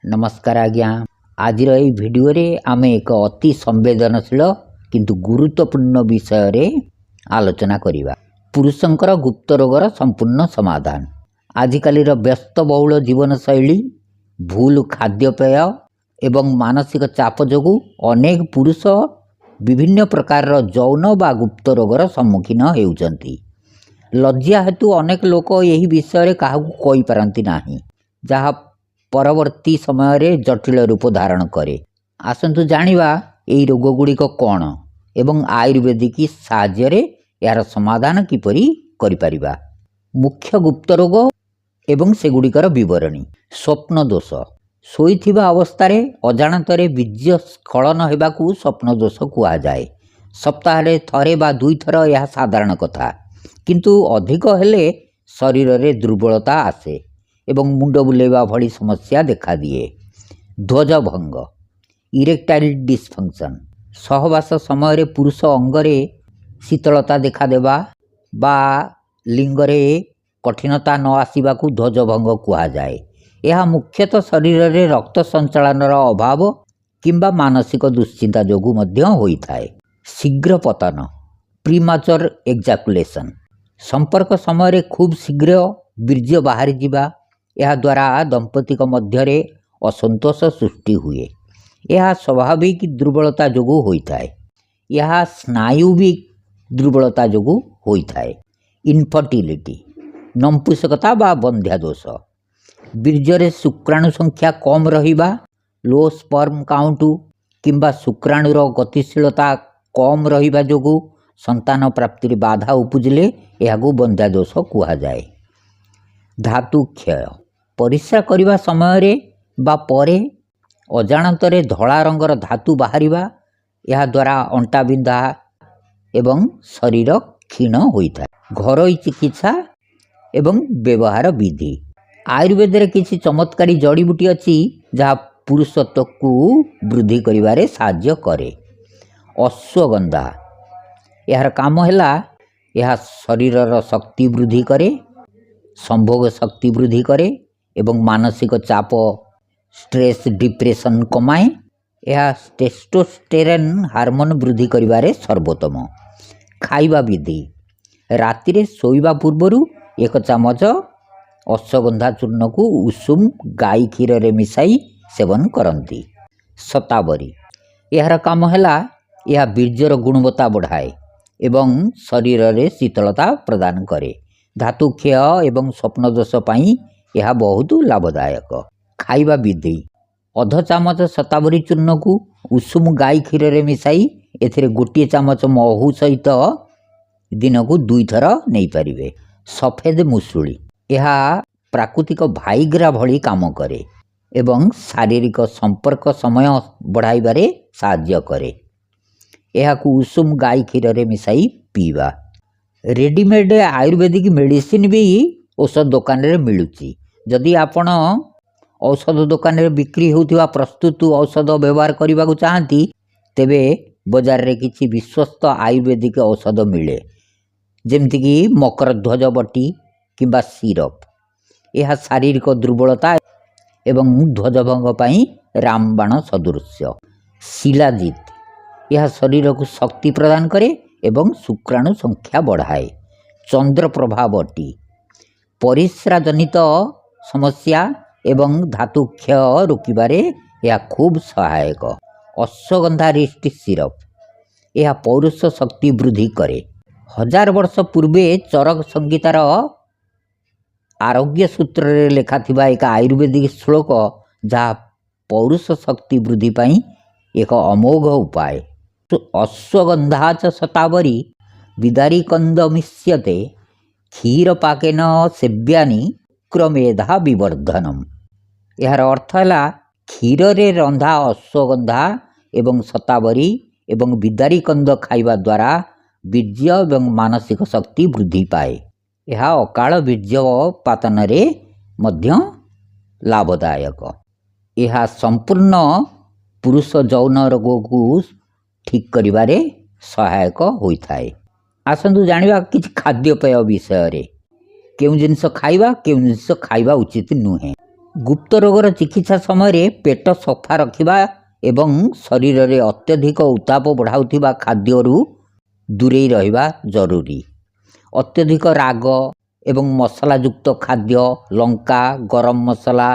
नमस्कार आज्ञा। आज भिडियो रे आमे एक अति संवेदनशील किंतु गुरुत्वपूर्ण विषय रे आलोचना करिबा। पुरुषंकर गुप्त रोगर संपूर्ण समाधान। आजिकाली व्यस्तबहुल जीवन शैली, भूल खाद्यपेय एवं मानसिक चाप जोगु अनेक पुरुष विभिन्न प्रकार यौन बा गुप्त रोगर सम्मुखीन हेउचंती। लज्जा हेतु अनेक लोक यही विषय रे काहाकु कहि पारंती नाही, जहा परवर्ती समय रे जटिल रूप धारण करे। आसंतु जानिबा एई रोग गुड़िक कौन एवं आयुर्वेदिक साहाय्य रे यार समाधान किपरि करि परिबा। मुख्य गुप्त रोग एवं सेगुड़िकर विवरणी। स्वप्न दोष। शोइथिबा अवस्थारे अजाणतरे बीर्य स्खलन हेबाकू स्वप्न दोष कुआ जाए। सप्ताह थरे बा दुई थर यह साधारण कथा, किंतु अधिक हेले शरीर रे दुर्बलता आसे एवं मुंड बुलेवा भली समस्या देखा दिए। ध्वजभंग, इरेक्टाइल डिसफंक्शन। सहवास समय पुरुष अंगरे शीतलता देखा देवा बा लिंगरे कठिनता न आसवा को ध्वजभंग कुआ जाए। यह मुख्यतः शरीर रे रक्त संचालनर अभाव किंबा मानसिक दुश्चिंता जोगु मध्य होइथाए। शीघ्र पतन, प्रीमाचर एग्जाकुलेशन। संपर्क समय खूब शीघ्र बीर्य बाहरी जिबा, यह द्वारा दंपति मध्य असंतोष सृष्टि हुए। यह स्वाभाविक दुर्बलता जोगु होइथाए। यह स्नायुविक दुर्बलता जोगु होइथाए। इनफर्टिलिटी, नंपुसकता बा बंध्यादोष। बीर्जरे शुक्राणु संख्या कम रहिबा, लो स्पर्म काउंट किंबा शुक्राणुर गतिशीलता कम रहिबा जोगु संतान प्राप्ति बाधा उपजिले यह बंध्यादोष कुहा जाए। धातु क्षय। परिस्रा करिबा समय रे बा परे अजाणतरे धला रंगर धातु बाहरिबा, यह द्वारा अंटा बिंधा एवं शरीर क्षीण होइथा। घरोई चिकित्सा एवं व्यवहार विधि। आयुर्वेद रे किछि चमत्कारी जड़ीबूटी अछि जहाँ पुरुषत्व को वृद्धि करिबारे साहाय्य करे। अश्वगंधा। यार काम हैला यह शरीरर शक्ति वृद्धि करे, संभोग शक्ति वृद्धि करे एवं मानसिक चाप स्ट्रेस डिप्रेशन कमाए। यह टेस्टोस्टेरोन हार्मोन वृद्धि करिबारे सर्वोत्तम। खाइबा विधि। रातिरे शोइबा पूर्वरु 1 चामच अश्वगंधा चूर्ण को उषुम गाई क्षीर रे मिसाई सेवन करंती। शतावरी। यार काम हैला यह बीर्जर गुणवत्ता बढ़ाए एवं शरीर रे शीतलता प्रदान करे। धातु क्षय एवं स्वप्न दोष पाई यह बहुत लाभदायक। खाइबा विधि। अध चामच शतावरी चूर्ण को उषुम गाई क्षीर रे मिसाई एथिरे 1 चामच महू सहित दिन को 2 थर नहीं पारिबे। सफेद मुसुली। यह प्राकृतिक भाइग्रा भली काम करे एवं शारीरिक संपर्क समय बढ़ाइबारे साहाय्य करे। यह को उषुम गाई क्षीर रे मिसाई पीवा। रेडीमेड आयुर्वेदिक मेडिसिन भी औषध दुकान रे मिलुची। जदि आपण औषध दुकान रे बिक्री होउथिबा प्रस्तुत औषध व्यवहार करने को चाहती, तेबे बाजार रे किछि विश्वस्त आयुर्वेदिक औषध मिले, जेमति कि मकरध्वज बटी किंबा सिरप। यह शारीरिक दुर्बलता एवं ध्वजभंग पाई रामबाण सदृश्य। शिलाजित। यह शरीर को शक्ति प्रदान करे एवं शुक्राणु संख्या बढ़ाए। चंद्रप्रभा बटी। परिस्रा जनित समस्या एवं धातु क्षय रोकिबारे यह खूब सहायक। अश्वगंधा रिष्ट सिरप। यह पौरुष शक्ति वृद्धि करे। 1000 वर्ष पूर्वे चरक संगीतार आरोग्य सूत्र रे लेखा थिबा एक आयुर्वेदिक श्लोक जहाँ पौरुष शक्ति वृद्धि पाई एक अमोघ उपाय। अश्वगंधा च शतावरी विदारी कंदमिष्यते क्षीर पाकेन सेव्यानि क्रमेधा विवर्धनम। यार अर्थ है क्षीर रे रंधा अश्वगंधा एवं शतावरी एवं विदारी कंद खाइबा द्वारा बीर्य एवं मानसिक शक्ति वृद्धि पाए। यह अकाल बीर्यपातन रे मध्य लाभदायक। यह संपूर्ण पुरुष यौन रोग को ठीक करिबारे सहायक होइथाए। आसंतु जानिबा किछ खाद्यपेय विषय रे। केउं जिनिस खाइबा केउं जिनिस खाइबा उचित नुहे। गुप्त रोगर चिकित्सा समय पेट सफा रखिबा एवं शरीर में अत्यधिक उत्ताप बढ़ाउथिबा खाद्यरू दूरेई रहिबा जरूरी। अत्यधिक राग एवं मसलायुक्त खाद्य, लंका, गरम मसला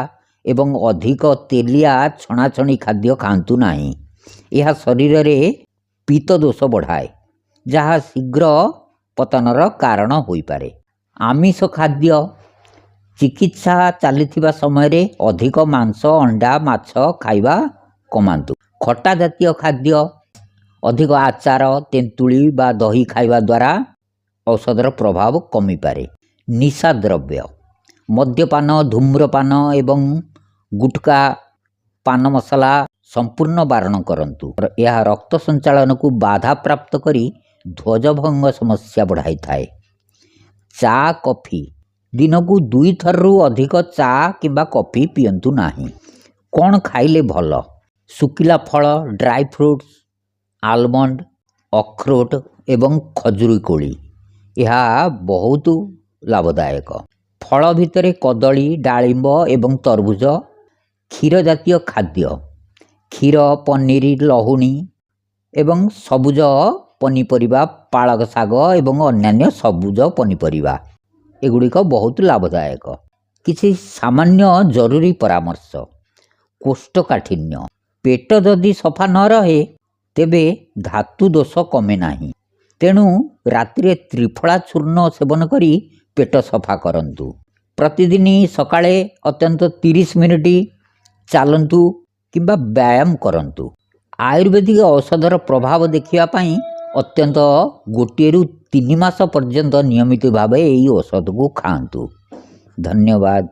एवं अधिक तेलिया छणाछणी खाद्य खाआंतु नाही। यह शरीर में पीत दोष बढ़ाए जहाँ शीघ्र पतनर कारण होई पारे। आमिष खाद्य चिकित्सा चलता समय अधिक मांस, अंडा, माछ खाइबा कमांतु। खट्टा जातीय खाद्य, अधिक आचार, तेंतुली बा दही खाइबा द्वारा औषधर प्रभाव कमी पारे। निशा द्रव्य, मद्यपान, धूम्रपान एवं गुटखा, पान मसला संपूर्ण बारण करंतु। यह रक्त संचालन को बाधा प्राप्त करी ध्वजभंग समस्या बढ़ाई थाए। चा कॉफी दिन को 2 थरु अधिक चा किंबा कॉफी पियंतु नाही। कौन खाइले भल? सुकिला फल, ड्राई फ्रूट्स, आलमंड, अखरोट एवं खजुरी कोली यह बहुत लाभदायक। फल भितर कदली, डालिंब एवं तरबुज। क्षीर जातीय खाद्य, क्षीर, पनीर, लहुणी एवं सबुज पनीपरिबा, पालक शाग एवं अन्यान्य सबुज पनीपरिबा एगुड़िक बहुत लाभदायक। किसी सामान्य जरूरी परामर्श। कोष्ठकाठिन्य, पेट जदि सफा न रहे तेबे धातु दोष कमे नाही। तेणु रात्रि त्रिफला चूर्ण सेवन करी पेट सफा करंतु। प्रतिदिन सकाळे अत्यंत 30 मिनिट चालंतु किंबा व्यायाम करंतु। आयुर्वेदिक औषधर प्रभाव देखिबा पई अत्यंत 1 ରୁ 3 मास पर्यंत नियमित भाव यही औषध को खाआंतु। धन्यवाद।